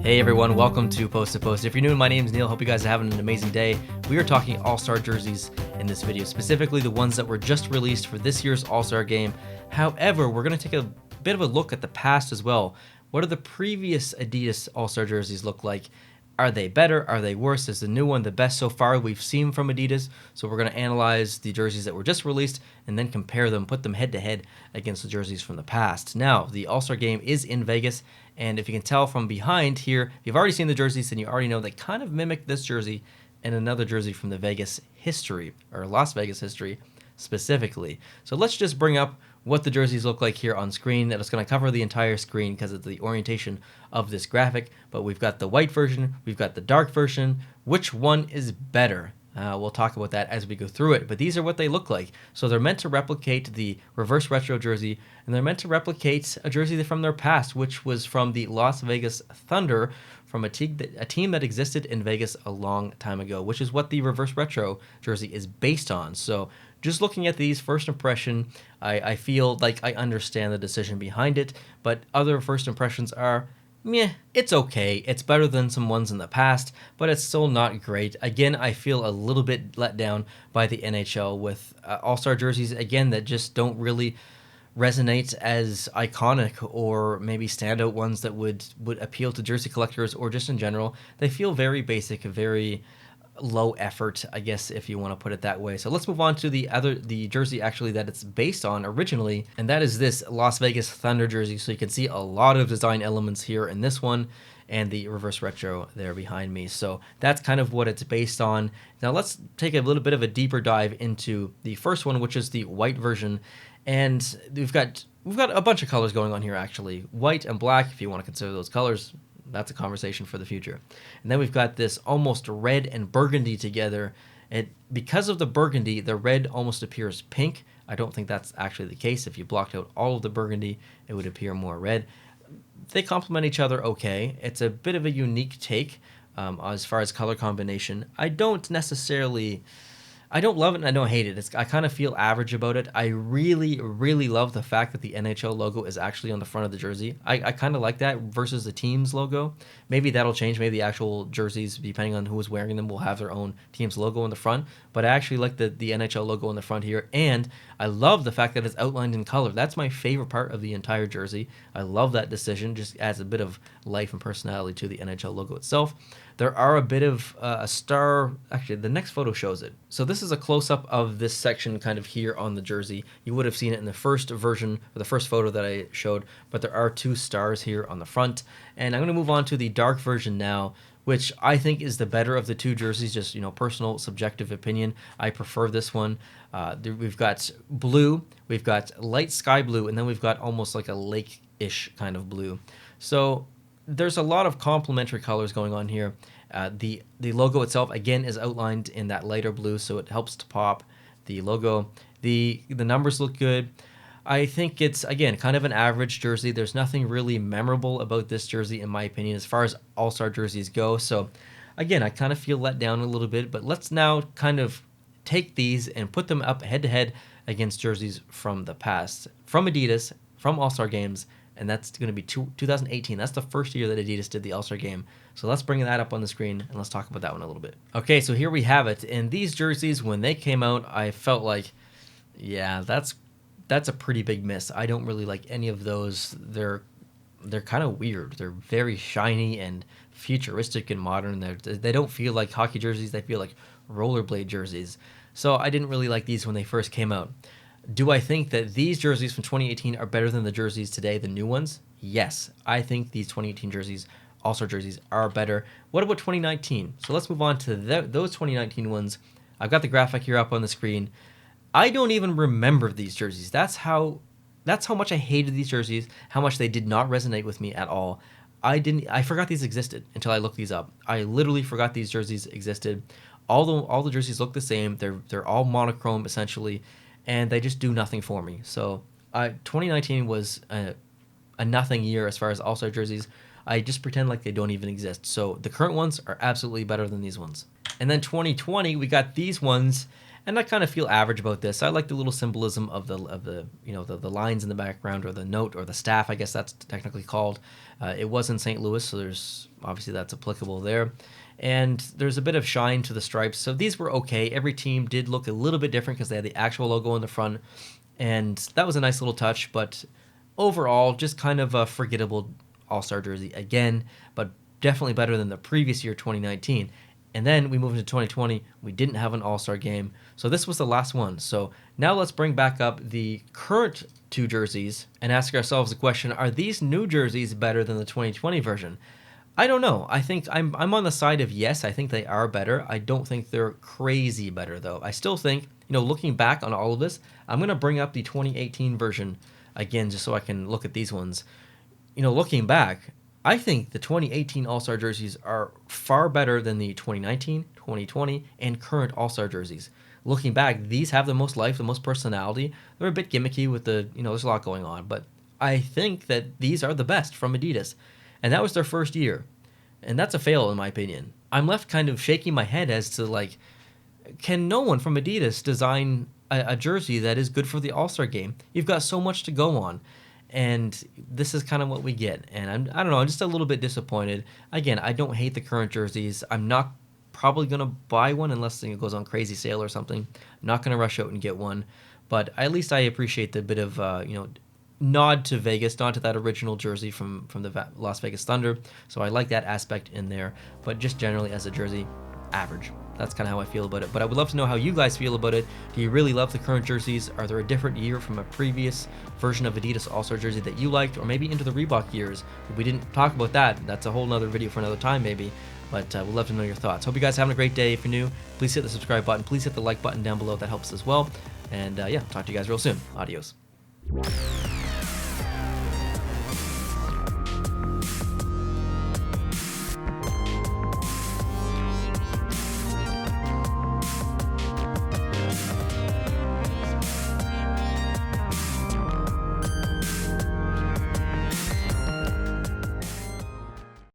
Hey everyone, welcome to Post to Post. If you're new, my name is Neil. Hope you guys are having an amazing day. We are talking All-Star jerseys in this video, specifically the ones that were just released for this year's All-Star game. However, we're going to take a bit of a look at the past as well. What do the previous Adidas All-Star jerseys look like? Are they better? Are they worse? Is the new one the best so far we've seen from Adidas? So we're going to analyze the jerseys that were just released and then compare them, put them head to head against the jerseys from the past. Now, the All-Star game is in Vegas, and if you can tell from behind here, if you've already seen the jerseys, then you already know they kind of mimic this jersey and another jersey from the Vegas history, or Las Vegas history specifically. So let's just bring up what the jerseys look like here on screen. It's going to cover the entire screen because of the orientation of this graphic, but we've got the white version, we've got the dark version. Which one is better? We'll talk about that as we go through it, but these are what they look like. So they're meant to replicate the reverse retro jersey, and they're meant to replicate a jersey from their past, which was from the Las Vegas Thunder, from a team that existed in Vegas a long time ago, which is what the reverse retro jersey is based on. So just looking at these, first impression, I feel like I understand the decision behind it, but other first impressions are, meh, it's okay. It's better than some ones in the past, but it's still not great. Again, I feel a little bit let down by the NHL with All-Star jerseys, again, that just don't really resonate as iconic or maybe standout ones that would appeal to jersey collectors or just in general. They feel very basic, very low effort, I guess, if you want to put it that way. So let's move on to the jersey actually that it's based on originally, and that is this Las Vegas Thunder jersey. So you can see a lot of design elements here in this one and the reverse retro there behind me. So that's kind of what it's based on. Now let's take a little bit of a deeper dive into the first one, which is the white version. And we've got a bunch of colors going on here actually. White and black, if you want to consider those colors. That's a conversation for the future. And then we've got this almost red and burgundy together. And because of the burgundy, the red almost appears pink. I don't think that's actually the case. If you blocked out all of the burgundy, it would appear more red. They complement each other okay. It's a bit of a unique take as far as color combination. I don't love it and I don't hate it. I kind of feel average about it. I really, really love the fact that the NHL logo is actually on the front of the jersey. I kind of like that versus the team's logo. Maybe that'll change. Maybe the actual jerseys, depending on who is wearing them, will have their own team's logo on the front. But I actually like the NHL logo on the front here. And I love the fact that it's outlined in color. That's my favorite part of the entire jersey. I love that decision. Just adds a bit of life and personality to the NHL logo itself. There are a bit of a star. Actually, the next photo shows it. So this is a close-up of this section kind of here on the jersey. You would have seen it in the first version, or the first photo that I showed, but there are two stars here on the front. And I'm going to move on to the dark version now, which I think is the better of the two jerseys, just, personal subjective opinion. I prefer this one. We've got blue, we've got light sky blue, and then we've got almost like a lake-ish kind of blue. So there's a lot of complementary colors going on here. The logo itself, again, is outlined in that lighter blue, so it helps to pop the logo. The numbers look good. I think it's, again, kind of an average jersey. There's nothing really memorable about this jersey, in my opinion, as far as All-Star jerseys go. So, again, I kind of feel let down a little bit, but let's now kind of take these and put them up head-to-head against jerseys from the past, from Adidas, from All-Star games, and that's going to be 2018. That's the first year that Adidas did the All-Star game. So let's bring that up on the screen, and let's talk about that one a little bit. Okay, so here we have it. And these jerseys, when they came out, I felt like, yeah, that's a pretty big miss. I don't really like any of those. They're kind of weird. They're very shiny and futuristic and modern. They don't feel like hockey jerseys. They feel like rollerblade jerseys. So I didn't really like these when they first came out. Do I think that these jerseys from 2018 are better than the jerseys today, the new ones? Yes. I think these 2018 jerseys, All-Star jerseys, are better. What about 2019? So let's move on to those 2019 ones. I've got the graphic here up on the screen. I don't even remember these jerseys. That's how much I hated these jerseys, how much they did not resonate with me at all. I forgot these existed until I looked these up. I literally forgot these jerseys existed. All the jerseys look the same. They're all monochrome essentially, and they just do nothing for me. So 2019 was a nothing year as far as All-Star jerseys. I just pretend like they don't even exist. So the current ones are absolutely better than these ones. And then 2020, we got these ones. and I kind of feel average about this. I like the little symbolism of the the lines in the background, or the note, or the staff, I guess that's technically called. It was in St. Louis, so there's obviously that's applicable there. And there's a bit of shine to the stripes, so these were okay. Every team did look a little bit different because they had the actual logo in the front, and that was a nice little touch. But overall, just kind of a forgettable All-Star jersey again, but definitely better than the previous year, 2019. And then we moved into 2020. We didn't have an All-Star game, so this was the last one. So now let's bring back up the current two jerseys and ask ourselves the question: are these new jerseys better than the 2020 version? I don't know. I think I'm on the side of yes. I think they are better. I don't think they're crazy better, though. I still think, looking back on all of this, I'm going to bring up the 2018 version again just so I can look at these ones. Looking back, I think the 2018 All-Star jerseys are far better than the 2019, 2020, and current All-Star jerseys. Looking back, these have the most life, the most personality. They're a bit gimmicky with there's a lot going on, but I think that these are the best from Adidas. And that was their first year. And that's a fail, in my opinion. I'm left kind of shaking my head as to, can no one from Adidas design a jersey that is good for the All-Star game? You've got so much to go on. And this is kind of what we get. And I don't know, I'm just a little bit disappointed. Again, I don't hate the current jerseys. I'm not probably going to buy one unless it goes on crazy sale or something. I'm not going to rush out and get one. But at least I appreciate the bit of, nod to Vegas, nod to that original jersey from the Las Vegas Thunder. So I like that aspect in there. But just generally as a jersey, average. That's kind of how I feel about it. But I would love to know how you guys feel about it. Do you really love the current jerseys? Are there a different year from a previous version of Adidas All-Star jersey that you liked? Or maybe into the Reebok years? We didn't talk about that. That's a whole nother video for another time maybe. But we'd love to know your thoughts. Hope you guys are having a great day. If you're new, please hit the subscribe button. Please hit the like button down below. That helps as well. And talk to you guys real soon. Adios.